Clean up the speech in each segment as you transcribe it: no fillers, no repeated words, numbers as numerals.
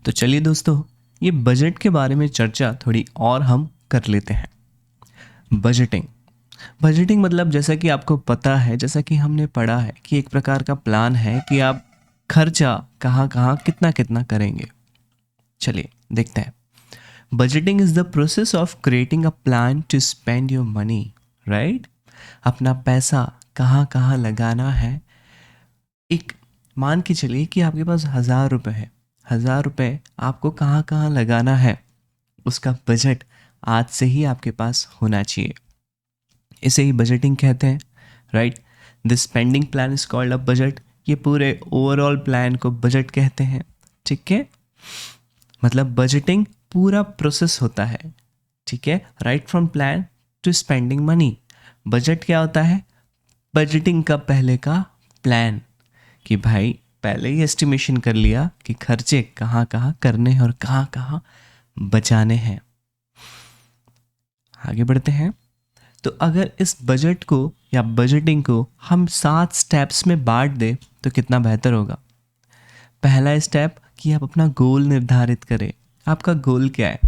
तो चलिए दोस्तों, ये बजट के बारे में चर्चा थोड़ी और हम कर लेते हैं। बजटिंग मतलब जैसा कि आपको पता है, जैसा कि हमने पढ़ा है कि एक प्रकार का प्लान है कि आप खर्चा कहाँ कहाँ कितना कितना करेंगे। चलिए देखते हैं। Budgeting is the process of creating a plan to spend your money, right. अपना पैसा कहाँ कहाँ लगाना है। एक मान के चलिए कि आपके पास 1,000 रुपये है। 1,000 रुपये आपको कहाँ कहाँ लगाना है, उसका बजट आज से ही आपके पास होना चाहिए। इसे ही बजटिंग कहते हैं, right. The spending plan is called a budget. ये पूरे ओवरऑल प्लान को बजट कहते हैं, ठीक है। मतलब बजटिंग पूरा प्रोसेस होता है, ठीक है। Right from plan to spending money. Budget क्या होता है? बजटिंग का पहले का प्लान, कि भाई पहले ही एस्टिमेशन कर लिया कि खर्चे कहाँ कहाँ करने हैं और कहाँ कहाँ बचाने हैं। आगे बढ़ते हैं। तो अगर इस बजट को या बजटिंग को हम 7 स्टेप्स में बांट दें तो कितना बेहतर होगा। पहला स्टेप कि आप अपना गोल निर्धारित करें। आपका गोल क्या है?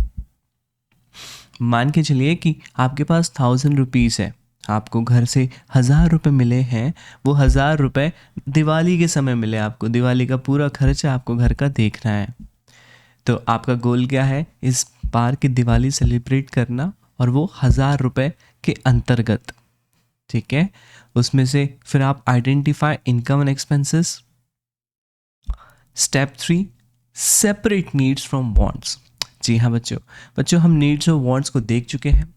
मान के चलिए कि आपके पास 1,000 रुपीज़ है, आपको घर से 1,000 रुपये मिले हैं। वो 1,000 रुपये दिवाली के समय मिले आपको, दिवाली का पूरा खर्चा आपको घर का देखना है। तो आपका गोल क्या है? इस बार की दिवाली सेलिब्रेट करना, और वो 1,000 रुपये के अंतर्गत, ठीक है। उसमें से फिर आप identify income and expenses. Step 3, separate needs from wants. जी हाँ बच्चों हम नीड्स और वांट्स को देख चुके हैं।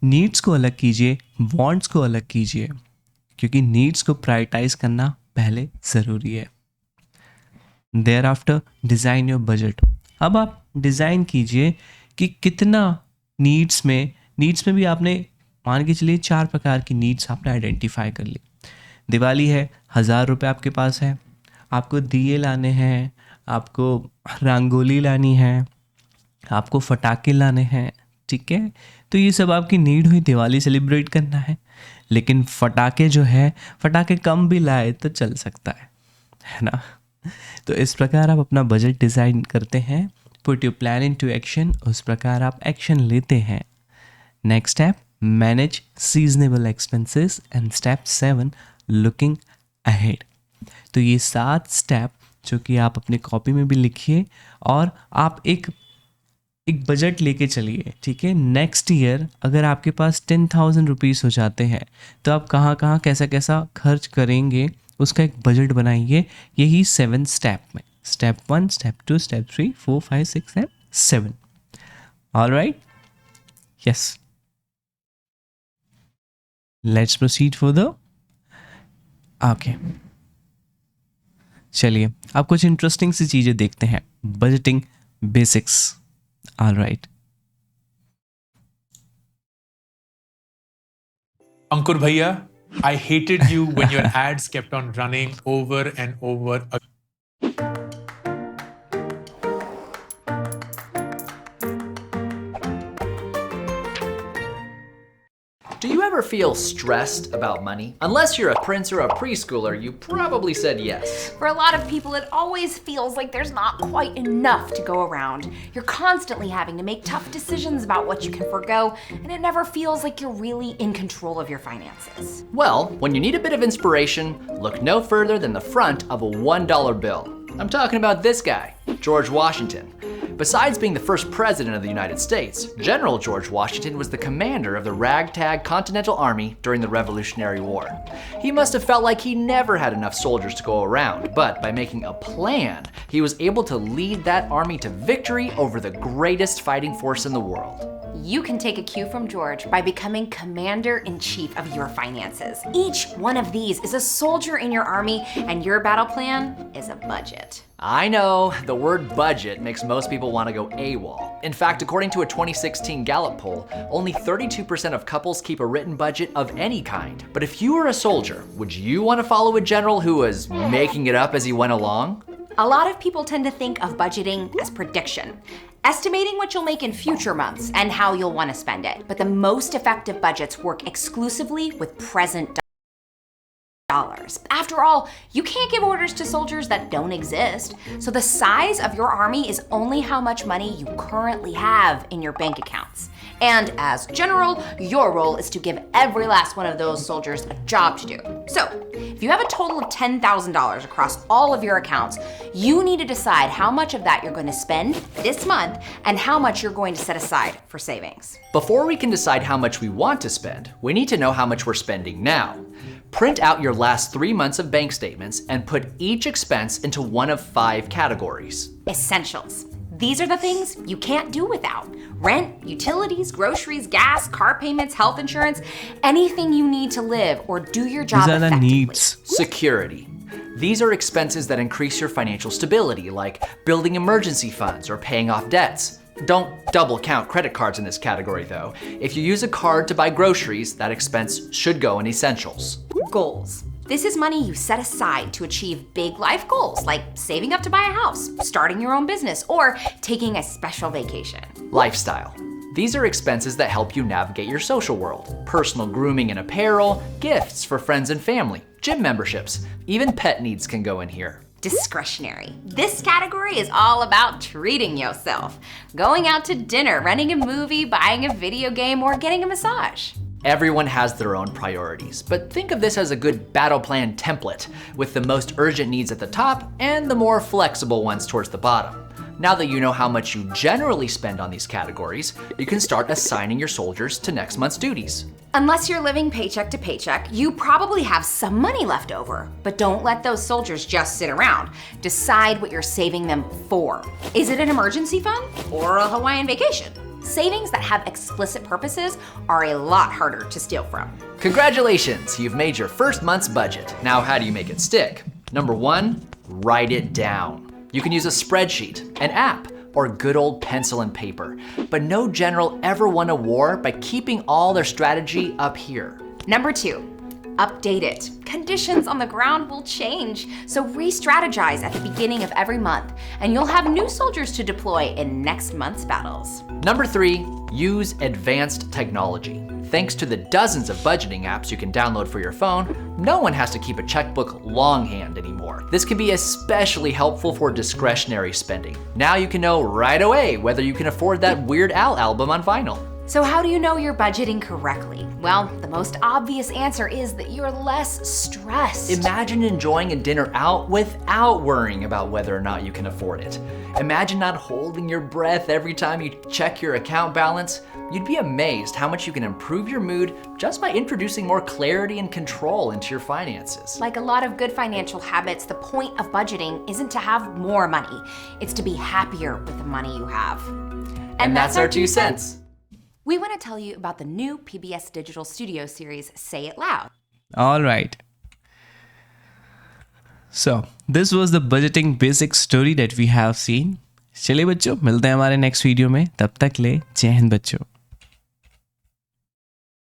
नीड्स को अलग कीजिए, वांट्स को अलग कीजिए, क्योंकि नीड्स को प्रायोरिटाइज करना पहले ज़रूरी है। Thereafter design your budget. अब आप डिज़ाइन कीजिए कि कितना नीड्स में भी आपने मान के चलिए 4 प्रकार की नीड्स आपने आइडेंटिफाई कर ली। दिवाली है, 1,000 रुपये आपके पास है, आपको दिए लाने हैं, आपको रंगोली लानी है, आपको फटाके लाने हैं, ठीक है। तो ये सब आपकी नीड हुई, दिवाली सेलिब्रेट करना है। लेकिन फटाके जो है, फटाके कम भी लाए तो चल सकता है ना। तो इस प्रकार आप अपना बजट डिज़ाइन करते हैं। Put your plan into action, उस प्रकार आप एक्शन लेते हैं। Next step, manage seasonable expenses. And step 7, looking ahead. तो ये 7 स्टेप जो कि आप अपने कॉपी में भी लिखिए, और आप एक बजट लेके चलिए, ठीक है। नेक्स्ट ईयर अगर आपके पास 10,000 रुपीज़ हो जाते हैं तो आप कहाँ कहाँ कैसा कैसा खर्च करेंगे उसका एक बजट बनाइए, यही 7 स्टेप में। Step 1, step 2, step 3, 4, 5, 6 and 7। Alright, yes, let's proceed further. Okay, चलिए अब कुछ इंटरेस्टिंग सी चीज़ें देखते हैं। Budgeting basics. Alright, Ankur Bhaiya, I hated you when your ads kept on running over and over again. Do you ever feel stressed about money? Unless you're a prince or a preschooler, you probably said yes. For a lot of people, it always feels like there's not quite enough to go around. You're constantly having to make tough decisions about what you can forgo, and it never feels like you're really in control of your finances. Well, when you need a bit of inspiration, look no further than the front of a $1 bill. I'm talking about this guy, George Washington. Besides being the first president of the United States, General George Washington was the commander of the ragtag Continental Army during the Revolutionary War. He must have felt like he never had enough soldiers to go around, but by making a plan, he was able to lead that army to victory over the greatest fighting force in the world. You can take a cue from George by becoming commander-in-chief of your finances. Each one of these is a soldier in your army, and your battle plan is a budget. I know, the word budget makes most people want to go AWOL. In fact, according to a 2016 Gallup poll, only 32% of couples keep a written budget of any kind. But if you were a soldier, would you want to follow a general who was making it up as he went along? A lot of people tend to think of budgeting as prediction, estimating what you'll make in future months and how you'll want to spend it. But the most effective budgets work exclusively with present $10,000. After all, you can't give orders to soldiers that don't exist. So the size of your army is only how much money you currently have in your bank accounts. And as general, your role is to give every last one of those soldiers a job to do. So, if you have a total of $10,000 across all of your accounts, you need to decide how much of that you're going to spend this month and how much you're going to set aside for savings. Before we can decide how much we want to spend, we need to know how much we're spending now. Print out your last 3 months of bank statements and put each expense into one of 5 categories. Essentials. These are the things you can't do without. Rent, utilities, groceries, gas, car payments, health insurance, anything you need to live or do your job These are the effectively. needs. Security. These are expenses that increase your financial stability, like building emergency funds or paying off debts. Don't double count credit cards in this category though. If you use a card to buy groceries, that expense should go in essentials. Goals. This is money you set aside to achieve big life goals, like saving up to buy a house, starting your own business, or taking a special vacation. Lifestyle. These are expenses that help you navigate your social world. Personal grooming and apparel, gifts for friends and family, gym memberships, even pet needs can go in here. Discretionary. This category is all about treating yourself. Going out to dinner, renting a movie, buying a video game, or getting a massage. Everyone has their own priorities, but think of this as a good battle plan template, with the most urgent needs at the top and the more flexible ones towards the bottom. Now that you know how much you generally spend on these categories, you can start assigning your soldiers to next month's duties. Unless you're living paycheck to paycheck, you probably have some money left over. But don't let those soldiers just sit around. Decide what you're saving them for. Is it an emergency fund or a Hawaiian vacation? Savings that have explicit purposes are a lot harder to steal from. Congratulations, you've made your first month's budget. Now how do you make it stick? Number 1, write it down. You can use a spreadsheet, an app, or good old pencil and paper. But no general ever won a war by keeping all their strategy up here. Number 2, update it. Conditions on the ground will change, so re-strategize at the beginning of every month, and you'll have new soldiers to deploy in next month's battles. Number 3, use advanced technology. Thanks to the dozens of budgeting apps you can download for your phone, no one has to keep a checkbook longhand anymore. This can be especially helpful for discretionary spending. Now you can know right away whether you can afford that Weird Al album on vinyl. So how do you know you're budgeting correctly? Well, the most obvious answer is that you're less stressed. Imagine enjoying a dinner out without worrying about whether or not you can afford it. Imagine not holding your breath every time you check your account balance. You'd be amazed how much you can improve your mood just by introducing more clarity and control into your finances. Like a lot of good financial habits, the point of budgeting isn't to have more money. It's to be happier with the money you have. And that's our 2 cents. We want to tell you about the new PBS Digital Studio series, Say It Loud. All right. So, this was the budgeting basic story that we have seen. चलिए बच्चों, मिलते हैं हमारे next video में. तब तक ले जय हिंद बच्चों.